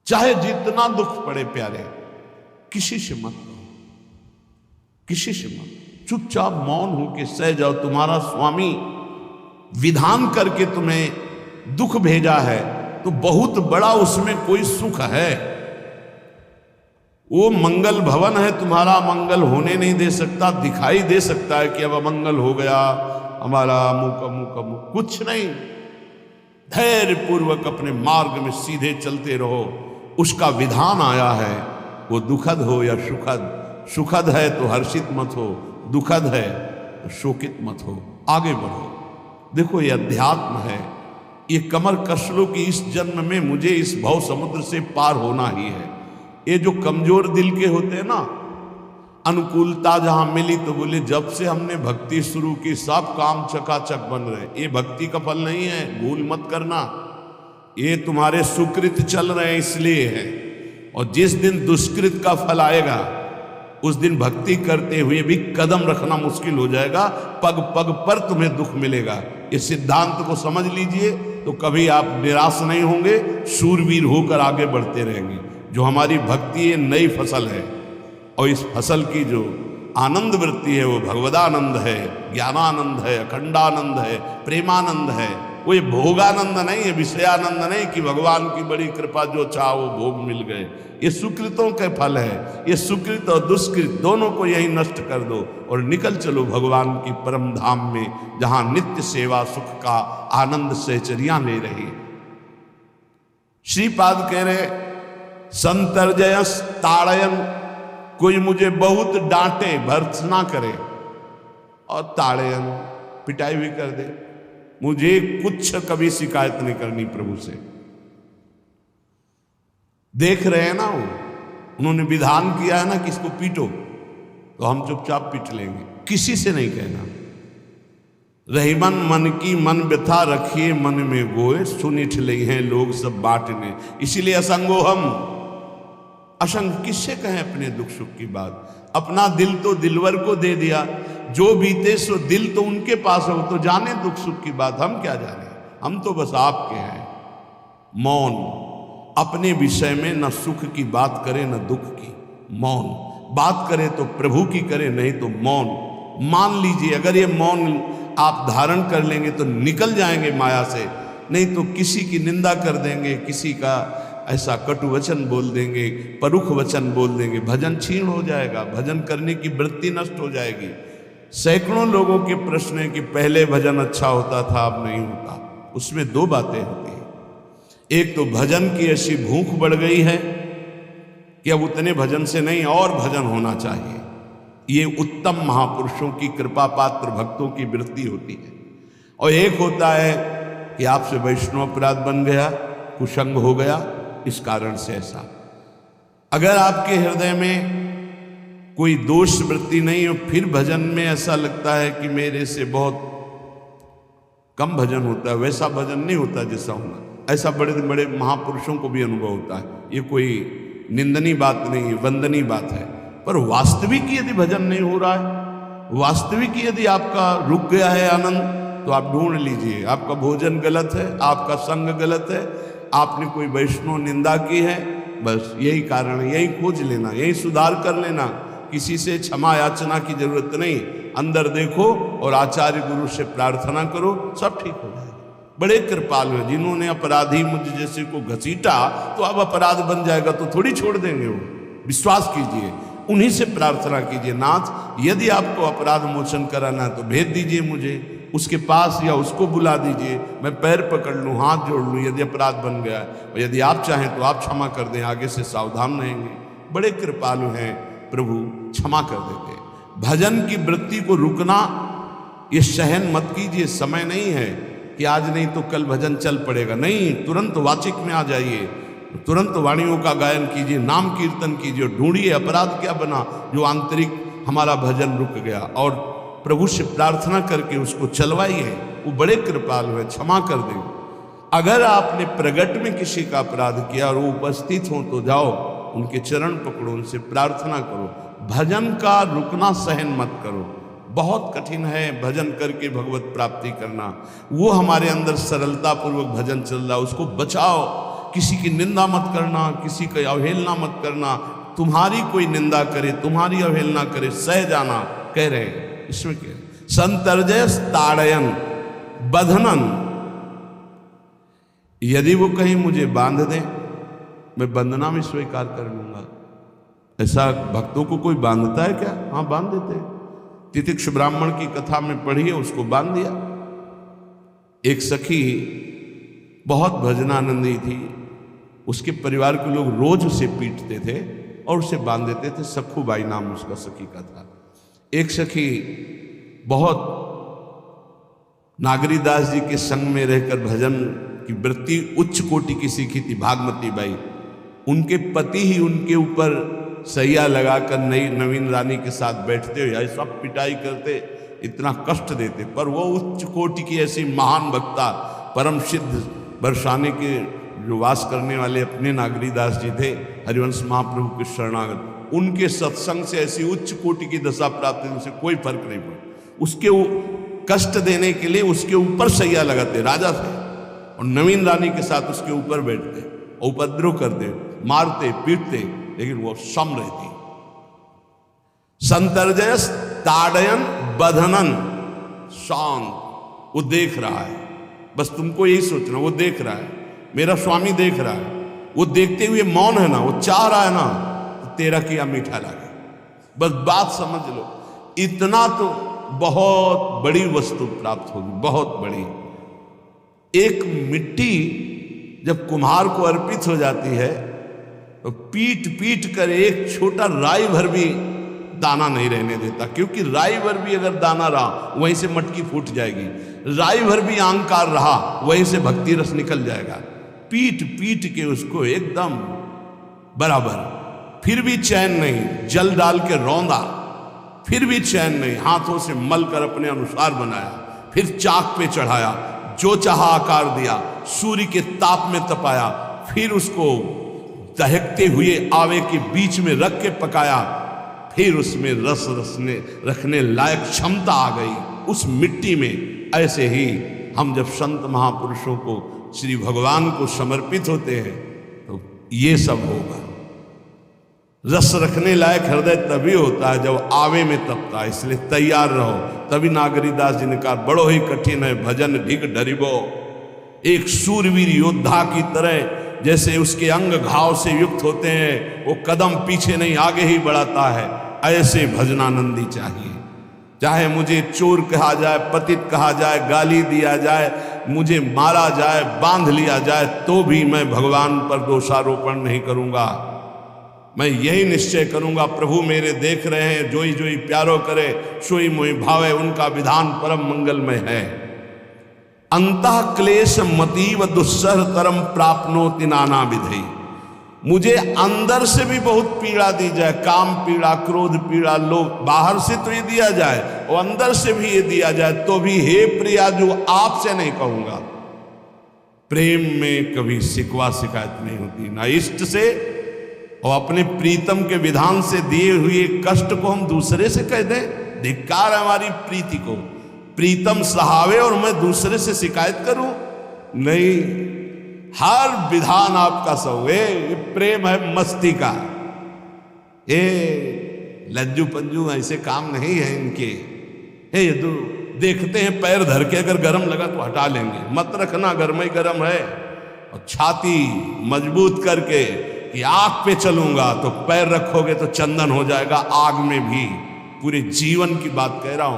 चाहे जितना दुख पड़े प्यारे, किसी से मत लो, किसी से मत, चुपचाप मौन होके सह जाओ। तुम्हारा स्वामी विधान करके तुम्हें दुख भेजा है तो बहुत बड़ा उसमें कोई सुख है। वो मंगल भवन है, तुम्हारा मंगल होने नहीं दे सकता। दिखाई दे सकता है कि अब अमंगल हो गया हमारा, अमुक, कुछ नहीं। धैर्य पूर्वक अपने मार्ग में सीधे चलते रहो। उसका विधान आया है, वो दुखद हो या सुखद, सुखद है तो हर्षित मत हो, दुखद है तो शोकित मत हो, आगे बढ़ो। देखो ये अध्यात्म है, ये कमर कस लो कि इस जन्म में मुझे इस भव समुद्र से पार होना ही है। ये जो कमजोर दिल के होते हैं ना, अनुकूलता जहां मिली तो बोले जब से हमने भक्ति शुरू की सब काम चकाचक बन रहे। ये भक्ति का फल नहीं है, भूल मत करना। ये तुम्हारे सुकृत चल रहे हैं इसलिए है। और जिस दिन दुष्कृत का फल आएगा उस दिन भक्ति करते हुए भी कदम रखना मुश्किल हो जाएगा, पग पग पर तुम्हें दुख मिलेगा। इस सिद्धांत को समझ लीजिए तो कभी आप निराश नहीं होंगे, शूरवीर होकर आगे बढ़ते रहेंगे। जो हमारी भक्ति है नई फसल है, और इस फसल की जो आनंद वृत्ति है वो भगवदानंद है, ज्ञानानंद है, अखंडानंद है, प्रेमानंद है। वो ये भोगानंद नहीं है, विषयानंद नहीं कि भगवान की बड़ी कृपा जो चाहो वो भोग मिल गए। ये सुकृतों के फल है। ये सुकृत और दुष्कृत दोनों को यही नष्ट कर दो और निकल चलो भगवान की परम धाम में, जहां नित्य सेवा सुख का आनंद सहचर्या ले रही। श्रीपाद कह रहे संतर्जयस ताड़यन, कोई मुझे बहुत डांटे भर्त्सना करे और ताड़यन पिटाई भी कर दे, मुझे कुछ कभी शिकायत नहीं करनी प्रभु से। देख रहे हैं ना, वो उन्होंने विधान किया है ना कि इसको पीटो, तो हम चुपचाप पीट लेंगे, किसी से नहीं कहना। रहीमन मन की मन व्यथा रखिए मन में गोए, सुनिठ ले हैं लोग सब बांटने। इसीलिए असंगो हम, असंग किससे कहें अपने दुख सुख की बात। अपना दिल तो दिलवर को दे दिया, जो बीते सो दिल तो उनके पास हो, तो जाने दुख सुख की बात, हम क्या जाने, हम तो बस आपके हैं। मौन, अपने विषय में न सुख की बात करे न दुख की, मौन बात करे तो प्रभु की करे, नहीं तो मौन। मान लीजिए अगर ये मौन आप धारण कर लेंगे तो निकल जाएंगे माया से, नहीं तो किसी की निंदा कर देंगे, किसी का ऐसा कटु वचन बोल देंगे, परुख वचन बोल देंगे, भजन छीण हो जाएगा, भजन करने की वृत्ति नष्ट हो जाएगी। सैकड़ों लोगों के प्रश्न है कि पहले भजन अच्छा होता था अब नहीं होता। उसमें दो बातें होती हैं, एक तो भजन की ऐसी भूख बढ़ गई है कि अब उतने भजन से नहीं और भजन होना चाहिए। ये उत्तम महापुरुषों की कृपा पात्र भक्तों की वृत्ति होती है। और एक होता है कि आपसे वैष्णव अपराध बन गया, कुसंग हो गया, इस कारण से ऐसा। अगर आपके हृदय में कोई दोष वृत्ति नहीं हो, फिर भजन में ऐसा लगता है कि मेरे से बहुत कम भजन होता है, वैसा भजन नहीं होता जैसा होना। ऐसा बड़े बड़े महापुरुषों को भी अनुभव होता है। ये कोई निंदनीय बात नहीं है, वंदनीय बात है। पर वास्तविक यदि भजन नहीं हो रहा है, वास्तविक यदि आपका रुक गया है आनंद, तो आप ढूंढ लीजिए आपका भोजन गलत है, आपका संग गलत है, आपने कोई वैष्णव निंदा की है, बस यही कारण है। यही खोज लेना, यही सुधार कर लेना, किसी से क्षमा याचना की जरूरत नहीं। अंदर देखो और आचार्य गुरु से प्रार्थना करो, सब ठीक हो जाएगा। बड़े कृपालु हैं, जिन्होंने अपराधी मुझ जैसे को घसीटा तो अब अपराध बन जाएगा तो थोड़ी छोड़ देंगे वो। विश्वास कीजिए, उन्हीं से प्रार्थना कीजिए, नाथ यदि आपको अपराध मोचन कराना है तो भेज दीजिए मुझे उसके पास, या उसको बुला दीजिए, मैं पैर पकड़ लूँ, हाथ जोड़ लूँ यदि अपराध बन गया है। और यदि आप चाहें तो आप क्षमा कर दें, आगे से सावधान रहेंगे। बड़े कृपालु हैं प्रभु, क्षमा कर देते हैं। भजन की वृत्ति को रुकना ये सहन मत कीजिए। समय नहीं है कि आज नहीं तो कल भजन चल पड़ेगा, नहीं, तुरंत वाचिक में आ जाइए, तुरंत वाणियों का गायन कीजिए, नाम कीर्तन कीजिए, ढूंढिए अपराध क्या बना जो आंतरिक हमारा भजन रुक गया, और प्रभु से प्रार्थना करके उसको चलवाइए। वो बड़े कृपालु है, क्षमा कर देंगे। अगर आपने प्रगट में किसी का अपराध किया और वो उपस्थित हो तो जाओ, उनके चरण पकड़ो, उनसे प्रार्थना करो। भजन का रुकना सहन मत करो, बहुत कठिन है भजन करके भगवत प्राप्ति करना। वो हमारे अंदर सरलता पूर्वक भजन चल रहा है, उसको बचाओ। किसी की निंदा मत करना, किसी की अवहेलना मत करना, तुम्हारी कोई निंदा करे, तुम्हारी अवहेलना करे, सह जाना, कह रहे हैं इसमें क्या। संतर्जय ताड़यन बंधनन, यदि वो कहीं मुझे बांध दें, मैं बंधना में स्वीकार कर लूंगा। ऐसा भक्तों को कोई बांधता है क्या? हाँ, बांध देते हैं। तितिक्ष ब्राह्मण की कथा में पढ़िए, उसको बांध दिया। एक सखी बहुत भजनानंदी थी, उसके परिवार के लोग रोज उसे पीटते थे और उसे बांध देते थे। सखूबाई नाम उसका सखी का था। एक सखी बहुत नागरीदास जी के संग में रहकर भजन की वृत्ति उच्च कोटि की सीखी थी, भागमती बाई। उनके पति ही उनके ऊपर सैया लगाकर नई नवीन रानी के साथ बैठते हुए ऐसा पिटाई करते, इतना कष्ट देते, पर वो उच्च कोटि की ऐसी महान वक्ता, परम सिद्ध बरसाने के जो वास करने वाले अपने नागरीदास जी थे, हरिवंश महाप्रभु के शरणागत, उनके सत्संग से ऐसी उच्च कोटि की दशा प्राप्त, उनसे कोई फर्क नहीं पड़ा। उसके कष्ट देने के लिए उसके ऊपर सैया लगाते राजा थे, और नवीन रानी के साथ उसके ऊपर बैठते, उपद्रव करते, मारते पीटते, लेकिन वो सम रहती। संतर्जयस ताड़यन बंधनन, शांत, वो देख रहा है। बस तुमको यही सोचना, वो देख रहा है, मेरा स्वामी देख रहा है। वो देखते हुए मौन है ना, वो चाह रहा है ना, तो तेरा किया मीठा लगे। बस बात समझ लो, इतना तो बहुत बड़ी वस्तु प्राप्त होगी, बहुत बड़ी। एक मिट्टी जब कुम्हार को अर्पित हो जाती है तो पीट पीट कर एक छोटा राई भर भी दाना नहीं रहने देता, क्योंकि राई भर भी अगर दाना रहा वहीं से मटकी फूट जाएगी, राई भर भी अहंकार रहा वहीं से भक्ति रस निकल जाएगा। पीट पीट के उसको एकदम बराबर, फिर भी चैन नहीं, जल डाल के रौंदा, फिर भी चैन नहीं, हाथों से मल कर अपने अनुसार बनाया, फिर चाक पे चढ़ाया, जो चाहा आकार दिया, सूर्य के ताप में तपाया, फिर उसको दहकते हुए आवे के बीच में रख के पकाया, फिर उसमें रस रखने लायक क्षमता आ गई उस मिट्टी में। ऐसे ही हम जब संत महापुरुषों को, श्री भगवान को समर्पित होते हैं तो ये सब होगा। रस रखने लायक हृदय तभी होता है जब आवे में तपता है, इसलिए तैयार रहो। तभी नागरीदास जी ने कहा, बड़ो ही कठिन है भजन ढिग डरिबो। एक सूरवीर योद्धा की तरह जैसे उसके अंग घाव से युक्त होते हैं, वो कदम पीछे नहीं आगे ही बढ़ाता है, ऐसे भजनानंदी चाहिए। चाहे मुझे चोर कहा जाए, पतित कहा जाए, गाली दिया जाए, मुझे मारा जाए, बांध लिया जाए, तो भी मैं भगवान पर दोषारोपण नहीं करूंगा। मैं यही निश्चय करूंगा, प्रभु मेरे देख रहे हैं, जोई जोई प्यारो करे, सोई मोई भावे, उनका विधान परम मंगलमय है। अंतः क्लेश मतीव दुस्सह तरम प्राप्नोति नाना विधि। मुझे अंदर से भी बहुत पीड़ा दी जाए, काम पीड़ा, क्रोध पीड़ा, लोभ, बाहर से तो ये दिया जाए और अंदर से भी ये दिया जाए, तो भी हे प्रिया जो आपसे नहीं कहूंगा। प्रेम में कभी शिकवा शिकायत नहीं होती, ना इष्ट से और अपने प्रीतम के विधान से दिए हुए कष्ट को हम दूसरे से कह दें। धिक्कार है हमारी प्रीति को, प्रीतम सहावे और मैं दूसरे से शिकायत करूं? नहीं, हर विधान आपका सहो। ये प्रेम है मस्ती का, ये लज्जू पंजू ऐसे काम नहीं है इनके। ये तो देखते हैं पैर धर के, अगर गर्म लगा तो हटा लेंगे, मत रखना गर्म ही गर्म है। और छाती मजबूत करके कि आग पे चलूंगा, तो पैर रखोगे तो चंदन हो जाएगा आग में भी। पूरे जीवन की बात कह रहा हूं,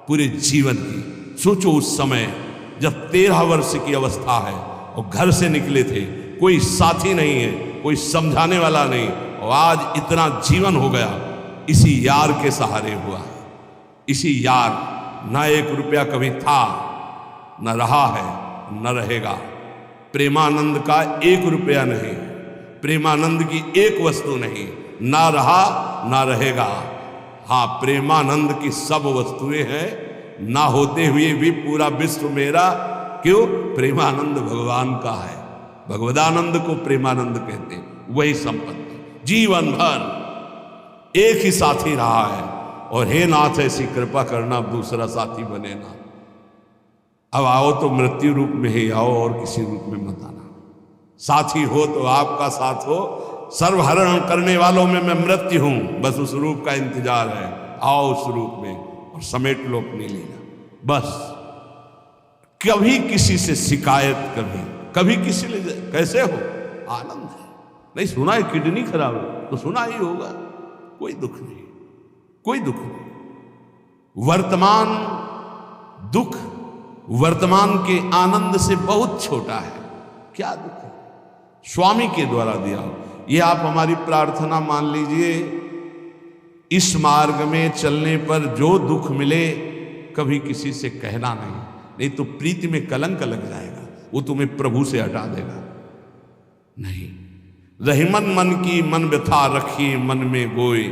पूरे जीवन की। सोचो उस समय जब 13 वर्ष की अवस्था है और घर से निकले थे, कोई साथी नहीं है, कोई समझाने वाला नहीं, और आज इतना जीवन हो गया इसी यार के सहारे हुआ है। इसी यार, ना 1 रुपया कभी था, न रहा है, न रहेगा। प्रेमानंद का 1 रुपया नहीं, प्रेमानंद की 1 वस्तु नहीं, ना रहा ना रहेगा। हाँ, प्रेमानंद की सब वस्तुएं हैं, ना होते हुए भी पूरा विश्व मेरा। क्यों? प्रेमानंद भगवान का है, भगवदानंद को प्रेमानंद कहते हैं। वही संपत्ति जीवन भर एक ही साथी रहा है, और हे नाथ ऐसी कृपा करना दूसरा साथी बने ना। अब आओ तो मृत्यु रूप में ही आओ, और किसी रूप में मत आना। साथी हो तो आपका साथ हो, सर्वहरण करने वालों में मैं मृत्यु हूं, बस उस रूप का इंतजार है, आओ उस रूप में और समेट लो अपनी लीला। बस कभी किसी से शिकायत, कभी किसी ने कैसे हो, आनंद है। नहीं सुना है किडनी खराब है तो सुना ही होगा, कोई दुख नहीं, कोई दुख नहीं। वर्तमान दुख वर्तमान के आनंद से बहुत छोटा है। क्या दुख है, स्वामी के द्वारा दिया हो। ये आप हमारी प्रार्थना मान लीजिए, इस मार्ग में चलने पर जो दुख मिले कभी किसी से कहना नहीं तो प्रीति में कलंक लग जाएगा, वो तुम्हें प्रभु से हटा देगा। नहीं, रहीमन मन की मन व्यथा रखी मन में गोए,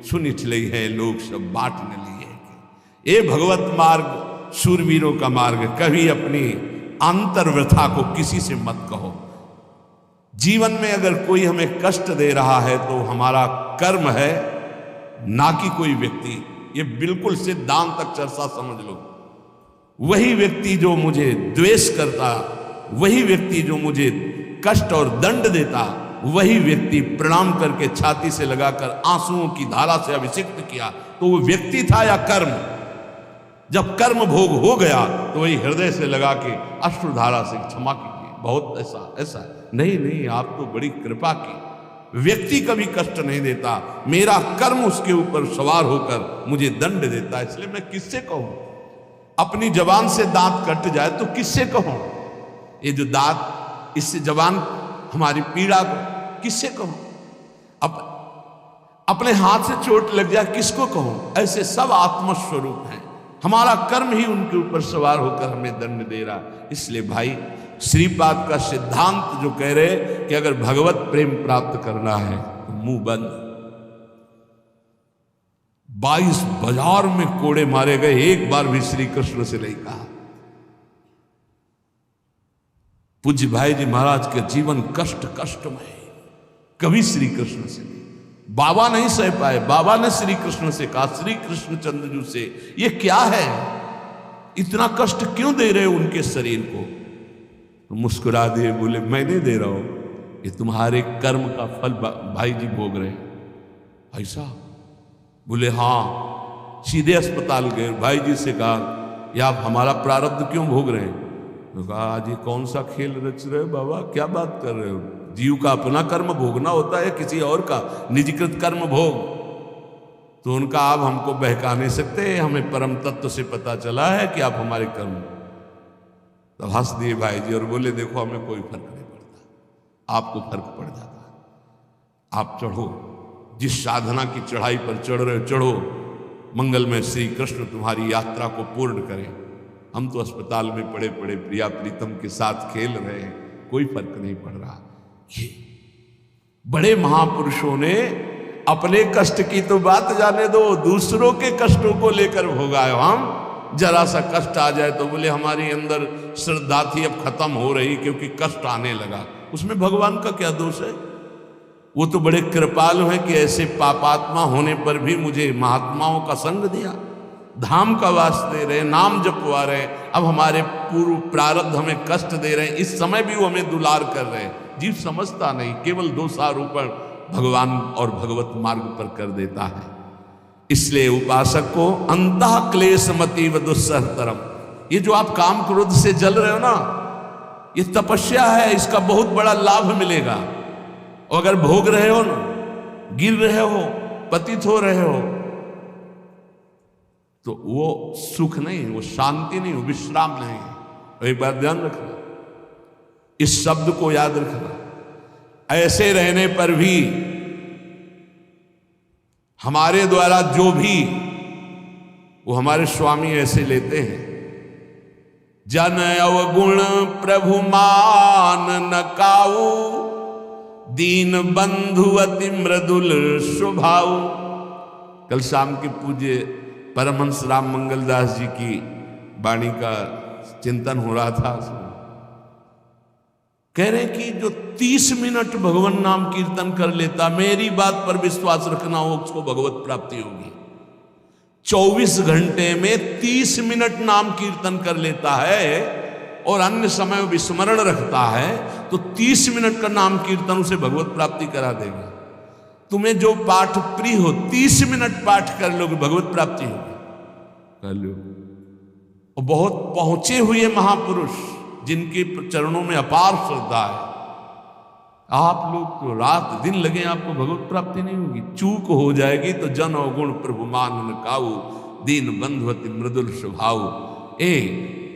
सुनि चलई है लोग सब बाट न लिए। ये भगवत मार्ग शूरवीरों का मार्ग। कभी अपनी अंतर व्यथा को किसी से मत कहो। जीवन में अगर कोई हमें कष्ट दे रहा है तो हमारा कर्म है, ना कि कोई व्यक्ति। ये बिल्कुल सिद्धांतक चर्चा समझ लो। वही व्यक्ति जो मुझे द्वेष करता, वही व्यक्ति जो मुझे कष्ट और दंड देता, वही व्यक्ति प्रणाम करके छाती से लगाकर आंसुओं की धारा से अभिषिक्त किया, तो वो व्यक्ति था या कर्म? जब कर्म भोग हो गया तो वही हृदय से लगा के अश्रुधारा से क्षमा कीजिए, बहुत ऐसा नहीं, आप तो बड़ी कृपा की। व्यक्ति कभी कष्ट नहीं देता, मेरा कर्म उसके ऊपर सवार होकर मुझे दंड देता है। इसलिए मैं किससे कहूं? अपनी जबान से दांत कट जाए तो किससे कहूं? ये जो दांत, इससे जबान हमारी पीड़ा को किससे कहूं? अपने हाथ से चोट लग जाए किसको कहूं? ऐसे सब आत्मस्वरूप हैं, हमारा कर्म ही उनके ऊपर सवार होकर हमें दंड दे रहा। इसलिए भाई, श्रीपाद का सिद्धांत जो कह रहे कि अगर भगवत प्रेम प्राप्त करना है तो मुंह बंद। 22 बाजार में कोड़े मारे गए, एक बार भी श्री कृष्ण से नहीं कहा। पूज्य भाई जी महाराज के जीवन कष्टमय, कभी श्री कृष्ण से नहीं। बाबा नहीं सह पाए, बाबा ने श्री कृष्ण से कहा, श्री कृष्ण चंद्रजू से, ये क्या है, इतना कष्ट क्यों दे रहे हो उनके शरीर को? तो मुस्कुरा दिए, बोले मैं नहीं दे रहा हूं, ये तुम्हारे कर्म का फल भाई जी भोग रहे हैं। ऐसा? बोले हाँ। सीधे अस्पताल गए, भाई जी से कहा, या आप हमारा प्रारब्ध क्यों भोग रहे हैं? तो कहा, आज ये कौन सा खेल रच रहे हो बाबा, क्या बात कर रहे हो? जीव का अपना कर्म भोगना होता है, किसी और का निजीकृत कर्म भोग। तो उनका आप हमको बहका नहीं सकते, हमें परम तत्व से पता चला है कि आप हमारे कर्म। तो हंस दिए भाई जी और बोले, देखो हमें कोई फर्क नहीं पड़ता, आपको फर्क पड़ जाता है। आप चढ़ो, जिस साधना की चढ़ाई पर चढ़ रहे हो चढ़ो, मंगल में श्री कृष्ण तुम्हारी यात्रा को पूर्ण करें। हम तो अस्पताल में पड़े पड़े प्रिया प्रीतम के साथ खेल रहे हैं, कोई फर्क नहीं पड़ रहा। ये बड़े महापुरुषों ने अपने कष्ट की तो बात जाने दो, दूसरों के कष्टों को लेकर भोगाए। हम जरा सा कष्ट आ जाए तो बोले हमारी अंदर श्रद्धा थी अब खत्म हो रही क्योंकि कष्ट आने लगा। उसमें भगवान का क्या दोष है? वो तो बड़े कृपालु हैं कि ऐसे पापात्मा होने पर भी मुझे महात्माओं का संग दिया, धाम का वास दे रहे, नाम जपवा रहे। अब हमारे पूर्व प्रारब्ध हमें कष्ट दे रहे हैं, इस समय भी वो हमें दुलार कर रहे हैं। जीव समझता नहीं, केवल दोषारोपण भगवान और भगवत मार्ग पर कर देता है। इसलिए उपासक को अंतः क्लेश मति व दुस्सहतरम, ये जो आप काम क्रोध से जल रहे हो ना, ये तपस्या है, इसका बहुत बड़ा लाभ मिलेगा। और अगर भोग रहे हो ना, गिर रहे हो, पतित हो रहे हो, तो वो सुख नहीं, वो शांति नहीं, वो विश्राम नहीं। और एक बात ध्यान रखना, इस शब्द को याद रखना, ऐसे रहने पर भी हमारे द्वारा जो भी वो हमारे स्वामी ऐसे लेते हैं, जन अवगुण प्रभु मान न काऊ, दीन बंधु अति मृदुल स्वभाव। कल शाम के पूज्य परमहंस राम मंगलदास जी की वाणी का चिंतन हो रहा था। कह रहे कि जो 30 मिनट भगवान नाम कीर्तन कर लेता, मेरी बात पर विश्वास रखना हो, उसको भगवत प्राप्ति होगी। 24 घंटे में 30 मिनट नाम कीर्तन कर लेता है और अन्य समय विस्मरण रखता है, तो 30 मिनट का नाम कीर्तन उसे भगवत प्राप्ति करा देगा। तुम्हें जो पाठ प्रिय हो 30 मिनट पाठ कर लोगे, भगवत प्राप्ति होगी, कर लो। और बहुत पहुंचे हुए महापुरुष जिनके चरणों में अपार श्रद्धा है, आप लोग तो रात दिन लगे आपको भगवत प्राप्ति नहीं होगी। चूक हो जाएगी तो जन अवगुण प्रभु मान न काऊ, दीन बंधुवती मृदुल स्वभाव।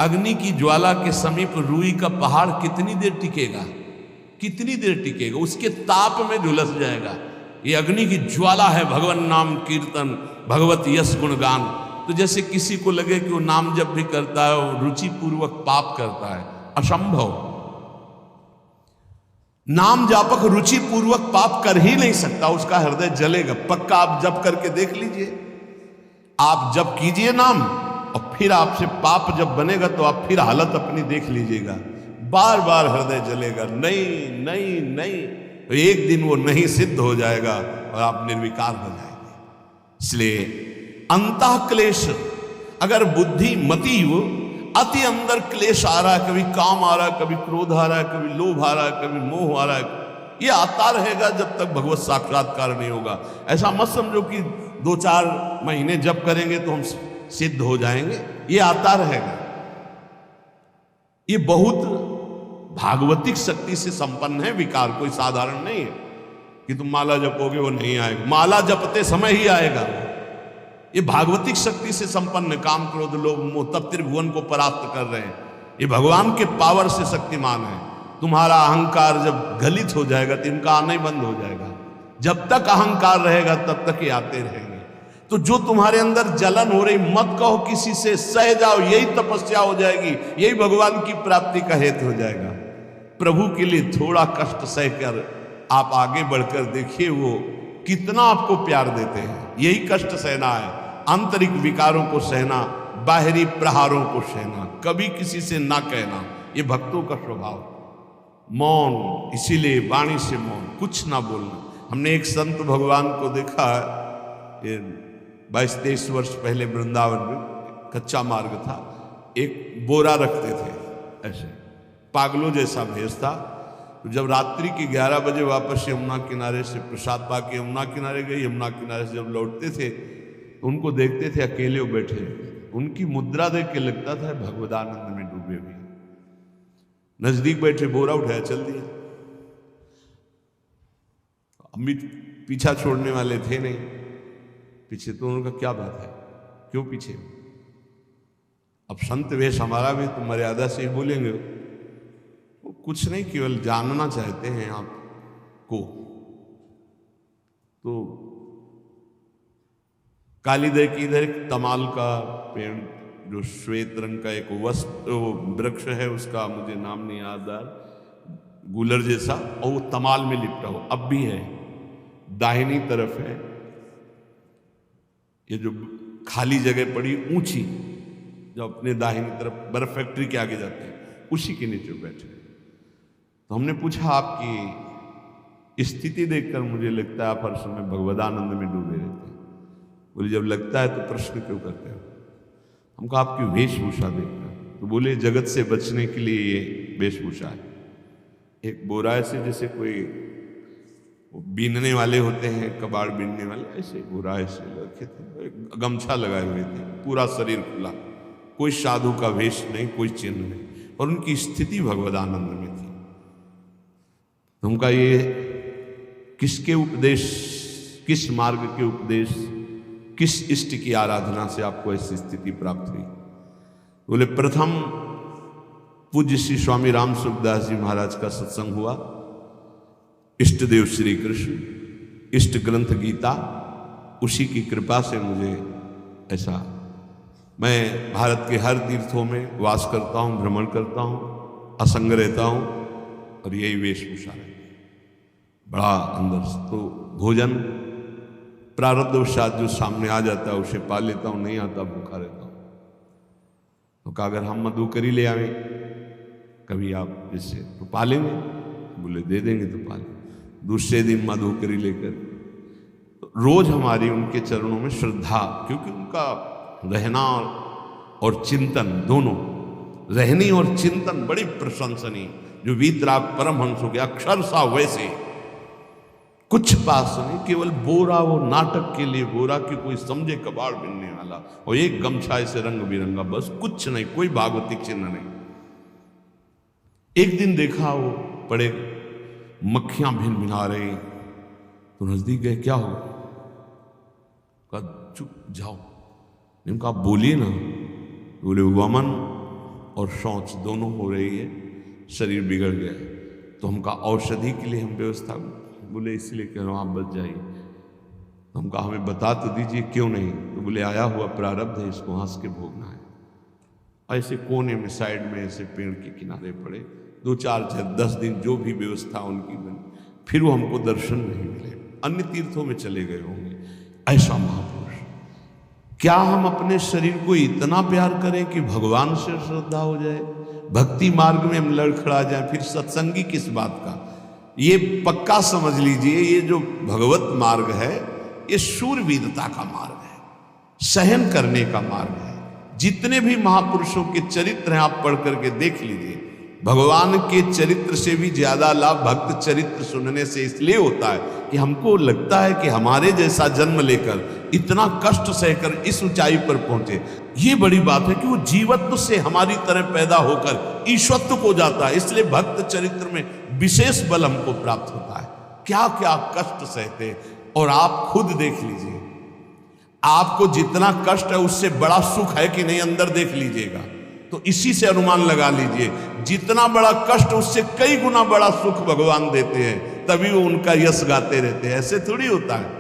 अग्नि की ज्वाला के समीप रुई का पहाड़ कितनी देर टिकेगा, कितनी देर टिकेगा, उसके ताप में झुलस जाएगा। ये अग्नि की ज्वाला है भगवान नाम कीर्तन, भगवत यश गुणगान। तो जैसे किसी को लगे कि वो नाम जब भी करता है वो रुचि पूर्वक पाप करता है, असंभव। नाम जापक रुचि पूर्वक पाप कर ही नहीं सकता, उसका हृदय जलेगा पक्का। आप जप करके देख लीजिए, आप जप कीजिए नाम और फिर आपसे पाप जब बनेगा तो आप फिर हालत अपनी देख लीजिएगा, बार बार हृदय जलेगा, नहीं नहीं नहीं। तो एक दिन वो नहीं सिद्ध हो जाएगा और आप निर्विकार हो जाएंगे। इसलिए अंतः क्लेश, अगर बुद्धि मति वो अति अंदर क्लेश आ रहा है, कभी काम आ रहा है, कभी क्रोध आ रहा है, कभी लोभ आ रहा है, कभी मोह आ रहा है, ये आता रहेगा जब तक भगवत साक्षात्कार नहीं होगा। ऐसा मत समझो कि 2-4 महीने जप करेंगे तो हम सिद्ध हो जाएंगे, ये आता रहेगा। ये बहुत भागवतिक शक्ति से संपन्न है विकार, कोई साधारण नहीं है कि तुम माला जपोगे वो नहीं आएगा, माला जपते समय ही आएगा। ये भागवतिक शक्ति से संपन्न, काम क्रोध लोभ मोह तब त्रिभुवन को परास्त कर रहे हैं। ये भगवान के पावर से शक्तिमान है। तुम्हारा अहंकार जब गलित हो जाएगा तो इनका आना ही बंद हो जाएगा। जब तक अहंकार रहेगा तब तक ये आते रहेंगे। तो जो तुम्हारे अंदर जलन हो रही, मत कहो किसी से, सह जाओ, यही तपस्या हो जाएगी, यही भगवान की प्राप्ति का हेतु हो जाएगा। प्रभु के लिए थोड़ा कष्ट सहकर आप आगे बढ़कर देखिए वो कितना आपको प्यार देते हैं। यही कष्ट सहना है, आंतरिक विकारों को सहना, बाहरी प्रहारों को सहना, कभी किसी से ना कहना, ये भक्तों का स्वभाव। मौन, इसीलिए वाणी से मौन, कुछ ना बोलना। हमने एक संत भगवान को देखा, 22-23 वर्ष पहले वृंदावन में कच्चा मार्ग था, एक बोरा रखते थे ऐसे, पागलों जैसा भेष था। तो जब रात्रि के 11 बजे वापस यमुना किनारे से प्रसाद पाके यमुना किनारे गए, यमुना किनारे से जब लौटते थे तो उनको देखते थे अकेले वो बैठे, उनकी मुद्रा देख के लगता था भगवदानंद में डूबे हुए। नजदीक बैठे, बोरा उठाया, चल दिया। अम्मी पीछा छोड़ने वाले थे नहीं, पीछे तो उनका क्या बात है, क्यों पीछे? अब संत वेश हमारा भी तो मर्यादा से ही बोलेंगे, वो कुछ नहीं, केवल जानना चाहते हैं आपको। तो कालीदय की इधर एक तमाल का पेड़, जो श्वेत रंग का एक वृक्ष है, उसका मुझे नाम नहीं याद आ, गूलर जैसा, और वो तमाल में लिपटा हो, अब भी है, दाहिनी तरफ है। ये जो खाली जगह पड़ी ऊंची, जो अपने दाहिनी तरफ बर्फ फैक्ट्री के आगे जाते हैं, उसी के नीचे बैठे। तो हमने पूछा, आपकी स्थिति देखकर मुझे लगता है आप हर समय भगवदानंद में डूबे रहते हैं। बोले जब लगता है तो प्रश्न क्यों करते हो? हम कहा आपकी वेशभूषा देखकर। तो बोले जगत से बचने के लिए ये वेशभूषा है। एक बोरा ऐसे जैसे कोई बीनने वाले होते हैं, कबाड़ बीनने वाले, ऐसे बोरा ऐसे रखे थे, गमछा लगाए हुए थे, पूरा शरीर खुला, कोई साधु का वेश नहीं, कोई चिन्ह नहीं, और उनकी स्थिति भगवदानंद में थी। तो उनका ये किसके उपदेश, किस मार्ग के उपदेश, किस इष्ट की आराधना से आपको ऐसी स्थिति प्राप्त हुई? बोले प्रथम पूज्य श्री स्वामी राम सुखदास जी महाराज का सत्संग हुआ, इष्ट देव श्री कृष्ण, इष्ट ग्रंथ गीता, उसी की कृपा से मुझे ऐसा, मैं भारत के हर तीर्थों में वास करता हूँ, भ्रमण करता हूँ, असंग रहता हूँ, और यही वेशभूषा है बड़ा अंदर से। तो भोजन प्रारब्धवशात जो सामने आ जाता है उसे पा लेता हूँ, नहीं आता भूखा रहता हूँ। तो कहा अगर हम मधुकरी ले आए कभी आप इससे तो पा लेंगे? बोले दे देंगे तो पा लेंगे। दूसरे दिन मधुकरी लेकर, तो रोज हमारी उनके चरणों में श्रद्धा, क्योंकि उनका रहना और चिंतन दोनों, रहनी और चिंतन बड़ी प्रशंसनीय। जो वीतराग परमहंस हो गया, अक्षरशः वैसे कुछ पास नहीं, केवल बोरा, वो नाटक के लिए बोरा कि कोई समझे कबाड़ बिनने वाला, और एक गमछा ऐसे रंग बिरंगा, बस कुछ नहीं, कोई भागवतिक चिन्ह नहीं। एक दिन देखा वो पड़े मक्खियां भिन भिना रही, तो नजदीक गए, क्या हो? कहा चुप जाओ। इनका बोलिए ना। बोले वमन और शौच दोनों हो रही है, शरीर बिगड़ गया, तो हमका औषधि के लिए हम व्यवस्था, बोले इसलिए कह रहा हूँ आप बच जाइए। तो हमका हमें बता तो दीजिए क्यों नहीं? तो बोले आया हुआ प्रारब्ध है, इसको हंस के भोगना है। ऐसे कोने में साइड में ऐसे पेड़ के किनारे पड़े, 2 4 10 दिन जो भी व्यवस्था उनकी बनी, फिर वो हमको दर्शन नहीं मिले, अन्य तीर्थों में चले गए होंगे। ऐसा महापुरुष, क्या हम अपने शरीर को इतना प्यार करें कि भगवान से श्रद्धा हो जाए, भक्ति मार्ग में हम लड़खड़ा जाए, फिर सत्संगी किस बात का? ये पक्का समझ लीजिए, ये जो भगवत मार्ग है ये शूरवीरता का मार्ग है, सहन करने का मार्ग है। जितने भी महापुरुषों के चरित्र हैं आप पढ़ करके देख लीजिए, भगवान के चरित्र से भी ज्यादा लाभ भक्त चरित्र सुनने से इसलिए होता है कि हमको लगता है कि हमारे जैसा जन्म लेकर इतना कष्ट सहकर इस ऊंचाई पर पहुंचे, ये बड़ी बात है कि वो जीवत्व से हमारी तरह पैदा होकर ईश्वत्व को जाता है। इसलिए भक्त चरित्र में विशेष बल हमको प्राप्त होता है। क्या क्या कष्ट सहते, और आप खुद देख लीजिए, आपको जितना कष्ट है उससे बड़ा सुख है कि नहीं, अंदर देख लीजिएगा तो इसी से अनुमान लगा लीजिए, जितना बड़ा कष्ट उससे कई गुना बड़ा सुख भगवान देते हैं, तभी वो उनका यश गाते रहते हैं। ऐसे थोड़ी होता है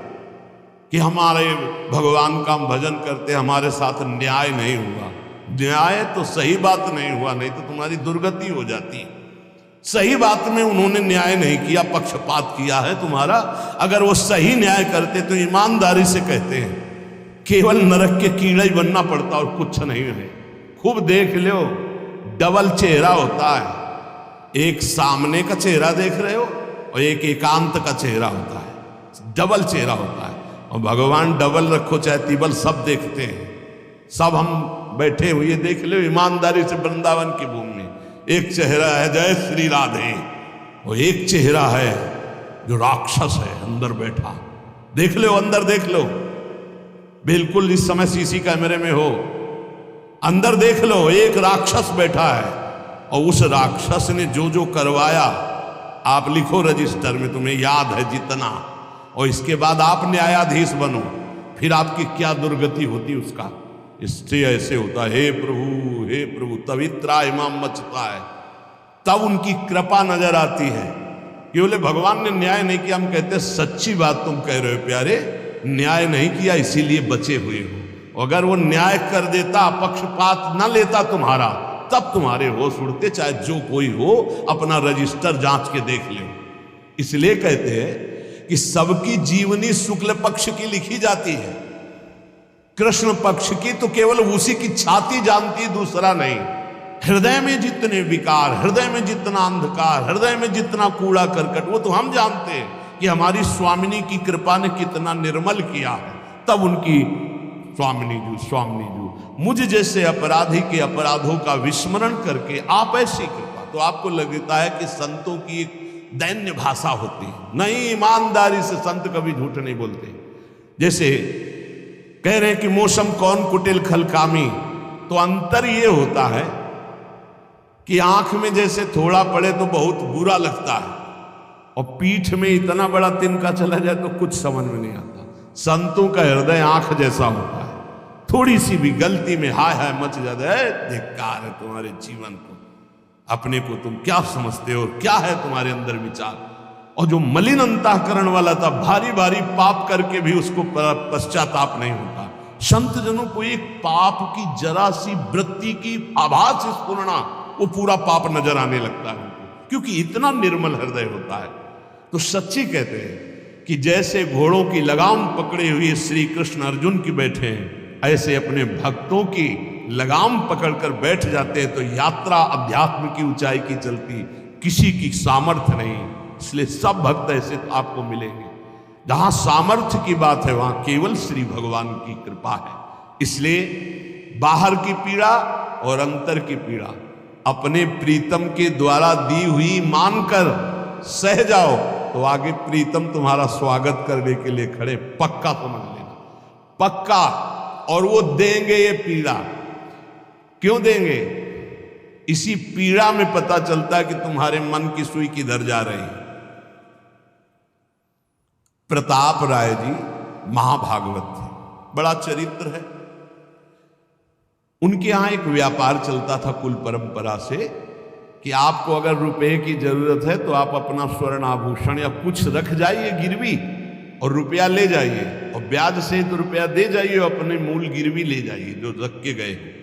कि हमारे भगवान का हम भजन करते, हमारे साथ न्याय नहीं हुआ। न्याय तो सही बात नहीं हुआ, नहीं तो तुम्हारी दुर्गति हो जाती है। सही बात में उन्होंने न्याय नहीं किया, पक्षपात किया है तुम्हारा। अगर वो सही न्याय करते तो ईमानदारी से कहते हैं, केवल नरक के कीड़ा ही बनना पड़ता और कुछ नहीं है। खूब देख लो, डबल चेहरा होता है, एक सामने का चेहरा देख रहे हो और एक एकांत का चेहरा होता है, डबल चेहरा होता है। और भगवान डबल रखो चाहे तिबल, सब देखते हैं। सब हम बैठे हुए देख लो ईमानदारी से, वृंदावन की भूमि में एक चेहरा है जय श्री राधे, और एक चेहरा है जो राक्षस है अंदर बैठा। देख लो, अंदर देख लो, बिल्कुल इस समय सीसी कैमरे में हो, अंदर देख लो, एक राक्षस बैठा है, और उस राक्षस ने जो जो करवाया आप लिखो रजिस्टर में, तुम्हें याद है जितना, और इसके बाद आप न्यायाधीश बनो, फिर आपकी क्या दुर्गति होती उसका। इससे ऐसे होता है, हे प्रभु तभी त्राहिमाम मचता है, तब उनकी कृपा नजर आती है कि बोले भगवान ने न्याय नहीं किया। हम कहते सच्ची बात तुम कह रहे हो प्यारे, न्याय नहीं किया इसीलिए बचे हुए हो। अगर वो न्याय कर देता, पक्षपात न लेता तुम्हारा, तब तुम्हारे होश उड़ते, चाहे जो कोई हो, अपना रजिस्टर जांच के देख ले। इसलिए कहते हैं कि सबकी जीवनी शुक्ल पक्ष की लिखी जाती है, कृष्ण पक्ष की तो केवल उसी की छाती जानती, दूसरा नहीं। हृदय में जितने विकार, हृदय में जितना अंधकार, हृदय में जितना कूड़ा करकट, वो तो हम जानते हैं कि हमारी स्वामिनी की कृपा ने कितना निर्मल किया है। तब उनकी स्वामिनी जू मुझ जैसे अपराधी के अपराधों का विस्मरण करके आप ऐसी कृपा, तो आपको लगता है कि संतों की एक दैन्य भाषा होती है। नहीं, ईमानदारी से संत कभी झूठ नहीं बोलते। जैसे कह रहे हैं कि मौसम कौन कुटिल खलकामी, तो अंतर ये होता है कि आंख में जैसे थोड़ा पड़े तो बहुत बुरा लगता है, और पीठ में इतना बड़ा तिनका चला जाए तो कुछ समझ में नहीं आता। संतों का हृदय आंख जैसा होता है, थोड़ी सी भी गलती में हाय हाय मच जाता है, धिक्कार है तुम्हारे जीवन को, अपने को तुम क्या समझते हो, क्या है तुम्हारे अंदर विचार। और जो मलिन अंतःकरण वाला था, भारी भारी पाप करके भी उसको पश्चाताप नहीं होता। संत जनों को एक पाप की जरा सी वृत्ति की आभास स्फुरना, वो पूरा पाप नजर आने लगता है उनको, क्योंकि इतना निर्मल हृदय होता है। तो सच्ची कहते हैं कि जैसे घोड़ों की लगाम पकड़े हुए श्री कृष्ण अर्जुन की बैठे हैं, ऐसे अपने भक्तों की लगाम पकड़कर बैठ जाते हैं, तो यात्रा अध्यात्म की ऊंचाई की चलती, किसी की सामर्थ्य नहीं। इसलिए सब भक्त ऐसे तो आपको मिलेंगे। जहां सामर्थ्य की बात है वहां केवल श्री भगवान की कृपा है। इसलिए बाहर की पीड़ा और अंतर की पीड़ा, अपने प्रीतम के द्वारा दी हुई मानकर सह जाओ तो आगे प्रीतम तुम्हारा स्वागत करने के लिए खड़े, पक्का समझ लेना, पक्का। और वो देंगे ये पीड़ा। क्यों देंगे? इसी पीड़ा में पता चलता है कि तुम्हारे मन की सुई किधर जा रही है। प्रताप राय जी महाभागवत थे, बड़ा चरित्र है। उनके यहां एक व्यापार चलता था कुल परंपरा से कि आपको अगर रुपए की जरूरत है तो आप अपना स्वर्ण आभूषण या कुछ रख जाइए गिरवी और रुपया ले जाइए, और ब्याज से तो रुपया दे जाइए, अपने मूल गिरवी ले जाइए जो रख के गए हो।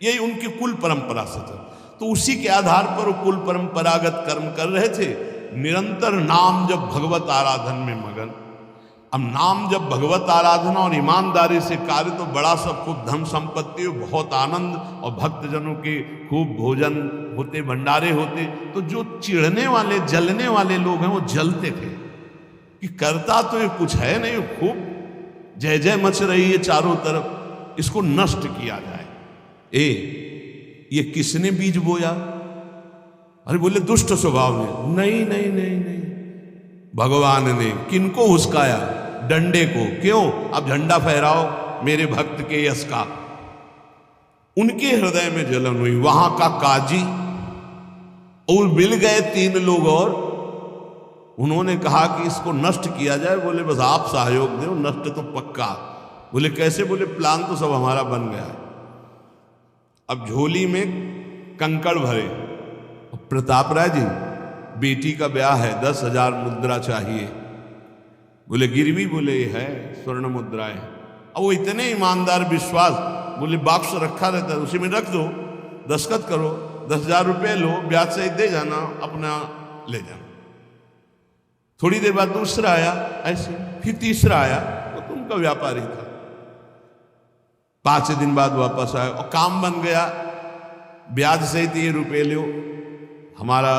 यही उनकी कुल परंपरा से था। तो उसी के आधार पर वो कुल परंपरागत कर्म कर रहे थे, निरंतर नाम जब भगवत आराधन में मगन। अब नाम जब भगवत आराधना और ईमानदारी से कार्य तो बड़ा सब खूब धन संपत्ति, बहुत आनंद, और भक्तजनों के खूब भोजन होते, भंडारे होते। तो जो चिढ़ने वाले जलने वाले लोग हैं वो जलते थे कि करता तो ये कुछ है नहीं, खूब जय जय मच रही है चारों तरफ, इसको नष्ट किया जाए। ये किसने बीज बोया? अरे बोले दुष्ट स्वभाव ने। नहीं नहीं नहीं नहीं, भगवान ने। किनको हुस्काया? डंडे को। क्यों? अब झंडा फहराओ मेरे भक्त के यश का। उनके हृदय में जलन हुई। वहां का काजी और मिल गए 3 लोग और उन्होंने कहा कि इसको नष्ट किया जाए। बोले बस आप सहयोग दो, नष्ट तो पक्का। बोले कैसे? बोले प्लान तो सब हमारा बन गया है। अब झोली में कंकड़ भरे। प्रताप राय जी बेटी का ब्याह है, 10,000 मुद्रा चाहिए। बोले गिरवी? बोले ये है स्वर्ण मुद्राएं। अब वो इतने ईमानदार विश्वास, बोले बाक्स रखा रहता है उसी में रख दो, दस्तखत करो, 10,000 रुपये लो, ब्याज से दे जाना, अपना ले जाना। थोड़ी देर बाद दूसरा आया ऐसे, फिर तीसरा आया, वो तो उनका व्यापारी था। 5 दिन बाद वापस आया और काम बन गया, ब्याज सहित ये रुपये लो, हमारा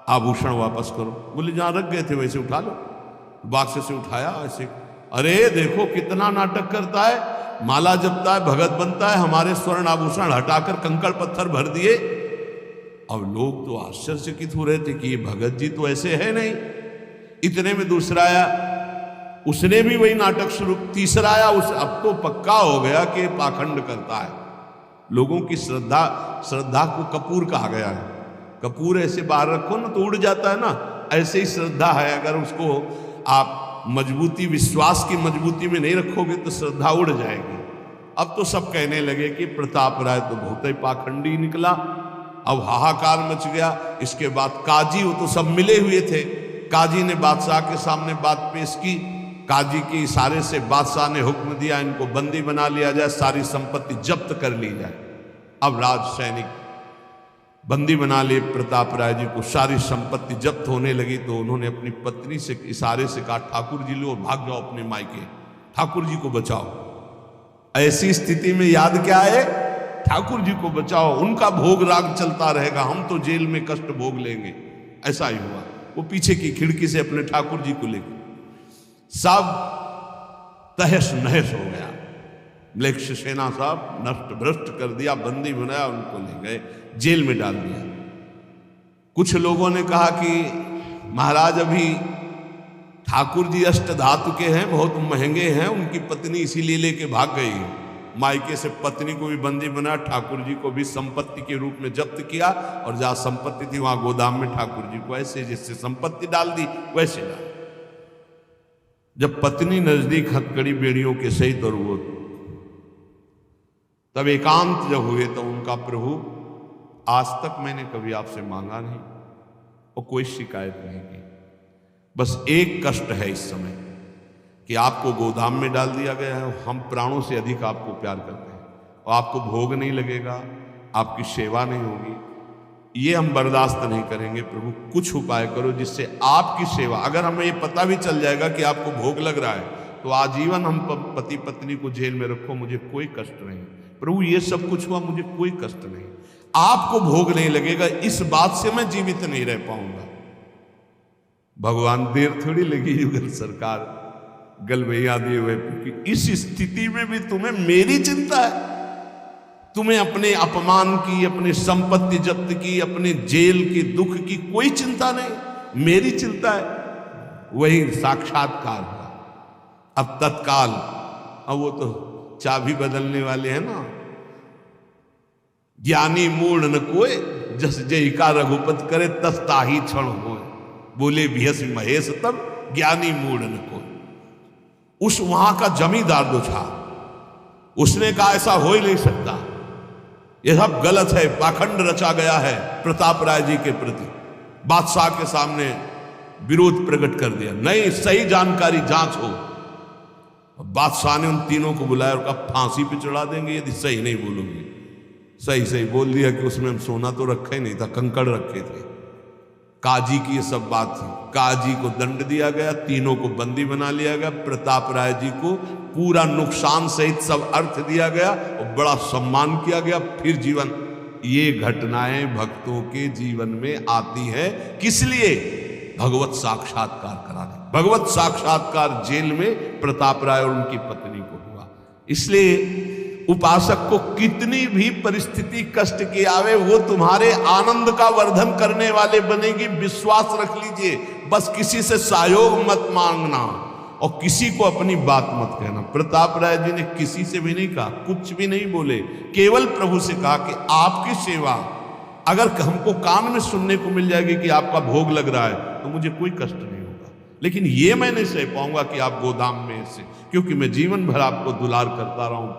आभूषण वापस करो। बोले जहां रख गए थे वैसे उठा लो। बाक्स से उठाया ऐसे। अरे देखो कितना नाटक करता है, माला जपता है, भगत बनता है, हमारे स्वर्ण आभूषण हटाकर कंकड़ पत्थर भर दिए। अब लोग तो आश्चर्यचकित हो रहे थे कि ये भगत जी तो ऐसे है नहीं। इतने में दूसरा आया, उसने भी वही नाटक शुरू। तीसरा आया, अब तो पक्का हो गया कि पाखंड करता है। लोगों की श्रद्धा को कपूर कहा गया है। कपूर ऐसे बाहर रखो ना तो उड़ जाता है ना, ऐसे ही श्रद्धा है। अगर उसको आप मजबूती, विश्वास की मजबूती में नहीं रखोगे तो श्रद्धा उड़ जाएगी। अब तो सब कहने लगे कि प्रताप राय तो बहुत ही पाखंडी निकला। अब हाहाकार मच गया। इसके बाद काजी, वो तो सब मिले हुए थे, काजी ने बादशाह के सामने बात पेश की। काजी के इशारे से बादशाह ने हुक्म दिया इनको बंदी बना लिया जाए, सारी संपत्ति जब्त कर ली जाए। अब राज सैनिक बंदी बना लिए प्रताप राय जी को। सारी संपत्ति जब्त होने लगी तो उन्होंने अपनी पत्नी से इशारे से कहा ठाकुर जी लो और भाग जाओ अपने मायके, ठाकुर जी को बचाओ। ऐसी स्थिति में याद क्या है? ठाकुर जी को बचाओ, उनका भोग राग चलता रहेगा, हम तो जेल में कष्ट भोग लेंगे। ऐसा ही हुआ। वो पीछे की खिड़की से अपने ठाकुर जी को लेकर सब तहस नहस हो गया। म्लेच्छ सेना साहब नष्ट भ्रष्ट कर दिया, बंदी बनाया, उनको ले गए, जेल में डाल दिया। कुछ लोगों ने कहा कि महाराज अभी ठाकुर जी अष्ट धातु के हैं, बहुत महंगे हैं, उनकी पत्नी इसीलिए लेके भाग गई है। मायके से पत्नी को भी बंदी बना, ठाकुर जी को भी संपत्ति के रूप में जब्त किया, और जहां संपत्ति थी वहां गोदाम में ठाकुर जी को ऐसे जिससे संपत्ति डाल दी वैसे डाल। जब पत्नी नजदीक हथकड़ी बेड़ियों के सहित और वो तब एकांत जब हुए तो उनका प्रभु आज तक मैंने कभी आपसे मांगा नहीं और कोई शिकायत नहीं की, बस एक कष्ट है इस समय कि आपको गोदाम में डाल दिया गया है। हम प्राणों से अधिक आपको प्यार करते हैं और आपको भोग नहीं लगेगा, आपकी सेवा नहीं होगी, ये हम बर्दाश्त नहीं करेंगे। प्रभु कुछ उपाय करो जिससे आपकी सेवा, अगर हमें ये पता भी चल जाएगा कि आपको भोग लग रहा है तो आजीवन हम पति पत्नी को जेल में रखो, मुझे कोई कष्ट नहीं। प्रभु ये सब कुछ हुआ, मुझे कोई कष्ट नहीं, आपको भोग नहीं लगेगा, इस बात से मैं जीवित नहीं रह पाऊंगा। भगवान देर थोड़ी लगी युगल सरकार गलवैया दिए हुए, क्योंकि इस स्थिति में भी तुम्हें मेरी चिंता है। तुम्हें अपने अपमान की, अपनी संपत्ति जब्त की, अपने जेल की, दुख की कोई चिंता नहीं, मेरी चिंता है। वही साक्षात्कार हुआ। अब तत्काल, अब वो तो चाबी बदलने वाले हैं ना, ज्ञानी मूढ़ न कोय, जस जय का रघुपत करे तस ताही क्षण होय। बोले भियस महेश तब, ज्ञानी मूढ़ न कोय। उस वहां का जमींदार जो था, उसने कहा ऐसा हो ही नहीं सकता, यह सब गलत है, पाखंड रचा गया है प्रताप राय जी के प्रति। बादशाह के सामने विरोध प्रकट कर दिया, नहीं, सही जानकारी जांच हो। बादशाह ने उन तीनों को बुलाया और कहा फांसी पे चढ़ा देंगे यदि सही नहीं बोलोगे। सही सही बोल दिया कि उसमें हम सोना तो रखा ही नहीं था, कंकड़ रखे थे। काजी की ये सब बात थी। काजी को दंड दिया गया, तीनों को बंदी बना लिया गया, प्रताप राय जी को पूरा नुकसान सहित सब अर्थ दिया गया और बड़ा सम्मान किया गया। फिर जीवन, ये घटनाएं भक्तों के जीवन में आती है, किस लिए? भगवत साक्षात्कार कराने। भगवत साक्षात्कार जेल में प्रताप राय और उनकी पत्नी को हुआ। इसलिए उपासक को कितनी भी परिस्थिति कष्ट की आवे, वो तुम्हारे आनंद का वर्धन करने वाले बनेगी, विश्वास रख लीजिए। बस किसी से सहयोग मत मांगना और किसी को अपनी बात मत कहना। प्रताप राय जी ने किसी से भी नहीं कहा, कुछ भी नहीं बोले, केवल प्रभु से कहा कि आपकी सेवा अगर हमको कान में सुनने को मिल जाएगी कि आपका भोग लग रहा है तो मुझे कोई कष्ट नहीं होगा, लेकिन ये मैं नहीं सह पाऊंगा कि आप गोदाम में से, क्योंकि मैं जीवन भर आपको दुलार करता रहा हूं।